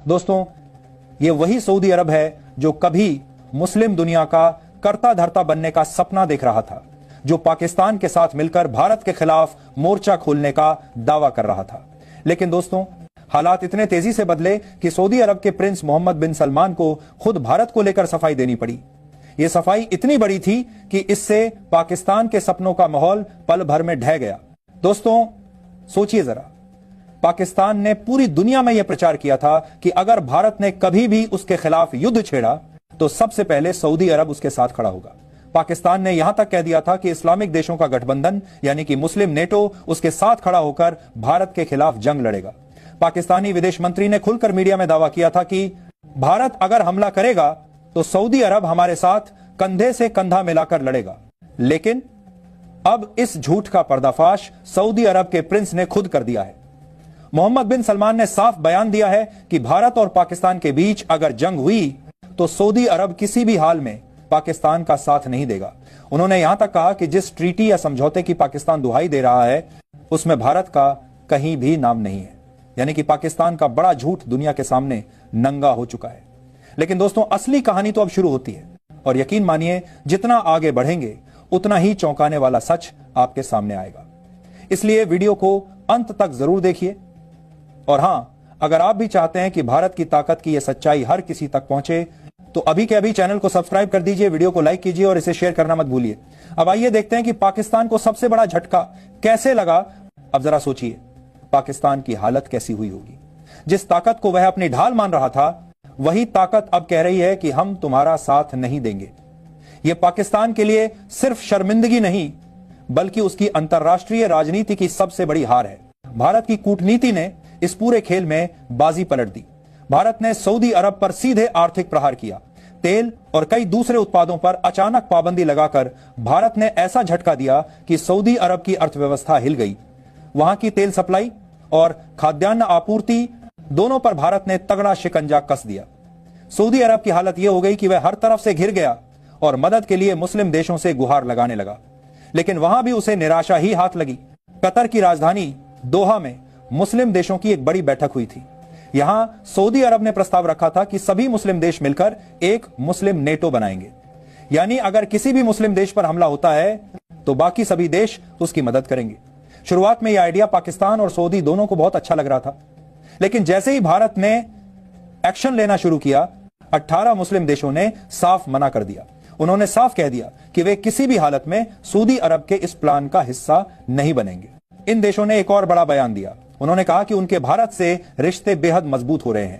दोस्तों, ये वही सऊदी अरब है जो कभी मुस्लिम दुनिया का कर्ता धर्ता बनने का सपना देख रहा था, जो पाकिस्तान के साथ मिलकर भारत के खिलाफ मोर्चा खोलने का दावा कर रहा था। लेकिन दोस्तों, हालात इतने तेजी से बदले कि सऊदी अरब के प्रिंस मोहम्मद बिन सलमान को खुद भारत को लेकर सफाई देनी पड़ी। यह सफाई इतनी बड़ी थी कि इससे पाकिस्तान के सपनों का माहौल पल भर में ढह गया। दोस्तों, सोचिए जरा, पाकिस्तान ने पूरी दुनिया में यह प्रचार किया था कि अगर भारत ने कभी भी उसके खिलाफ युद्ध छेड़ा तो सबसे पहले सऊदी अरब उसके साथ खड़ा होगा। पाकिस्तान ने यहां तक कह दिया था कि इस्लामिक देशों का गठबंधन यानी कि मुस्लिम नेटो उसके साथ खड़ा होकर भारत के खिलाफ जंग लड़ेगा। पाकिस्तानी विदेश मंत्री ने खुलकर मीडिया में दावा किया था कि भारत अगर हमला करेगा तो सऊदी अरब हमारे साथ कंधे से कंधा मिलाकर लड़ेगा। लेकिन अब इस झूठ का पर्दाफाश सऊदी अरब के प्रिंस ने खुद कर दिया है। मोहम्मद बिन सलमान ने साफ बयान दिया है कि भारत और पाकिस्तान के बीच अगर जंग हुई तो सऊदी अरब किसी भी हाल में पाकिस्तान का साथ नहीं देगा। उन्होंने यहां तक कहा कि जिस ट्रीटी या समझौते की पाकिस्तान दुहाई दे रहा है उसमें भारत का कहीं भी नाम नहीं है। यानी कि पाकिस्तान का बड़ा झूठ दुनिया के सामने नंगा हो चुका है। लेकिन दोस्तों, असली कहानी तो अब शुरू होती है और यकीन मानिए जितना आगे बढ़ेंगे उतना ही चौंकाने वाला सच आपके सामने आएगा। इसलिए वीडियो को अंत तक जरूर देखिए। और हां, अगर आप भी चाहते हैं कि भारत की ताकत की यह सच्चाई हर किसी तक पहुंचे तो अभी के अभी चैनल को सब्सक्राइब कर दीजिए, वीडियो को लाइक कीजिए और इसे शेयर करना मत भूलिए। अब आइए देखते हैं कि पाकिस्तान को सबसे बड़ा झटका कैसे लगा। अब जरा सोचिए, पाकिस्तान की हालत कैसी हुई होगी। जिस ताकत को वह अपनी ढाल मान रहा था, वही ताकत अब कह रही है कि हम तुम्हारा साथ नहीं देंगे। यह पाकिस्तान के लिए सिर्फ शर्मिंदगी नहीं बल्कि उसकी अंतर्राष्ट्रीय राजनीति की सबसे बड़ी हार है। भारत की कूटनीति ने इस पूरे खेल में बाजी पलट दी। भारत ने सऊदी अरब पर सीधे आर्थिक प्रहार किया। तेल और कई दूसरे उत्पादों पर अचानक पाबंदी लगाकर भारत ने ऐसा झटका दिया कि सऊदी अरब की अर्थव्यवस्था हिल गई। वहां की तेल सप्लाई और खाद्यान्न आपूर्ति दोनों पर भारत ने तगड़ा शिकंजा कस दिया। सऊदी अरब की हालत यह हो गई कि वह हर तरफ से घिर गया और मदद के लिए मुस्लिम देशों से गुहार लगाने लगा। लेकिन वहां भी उसे निराशा ही हाथ लगी। कतर की राजधानी दोहा में मुस्लिम देशों की एक बड़ी बैठक हुई थी। यहां सऊदी अरब ने प्रस्ताव रखा था कि सभी मुस्लिम देश मिलकर एक मुस्लिम नेटो बनाएंगे। यानी अगर किसी भी मुस्लिम देश पर हमला होता है तो बाकी सभी देश उसकी मदद करेंगे। शुरुआत में यह आइडिया पाकिस्तान और सऊदी दोनों को बहुत अच्छा लग रहा था। लेकिन जैसे ही भारत ने एक्शन लेना शुरू किया, 18 मुस्लिम देशों ने साफ मना कर दिया। उन्होंने साफ कह दिया कि वे किसी भी हालत में सऊदी अरब के इस प्लान का हिस्सा नहीं बनेंगे। इन देशों ने एक और बड़ा बयान दिया। उन्होंने कहा कि उनके भारत से रिश्ते बेहद मजबूत हो रहे हैं।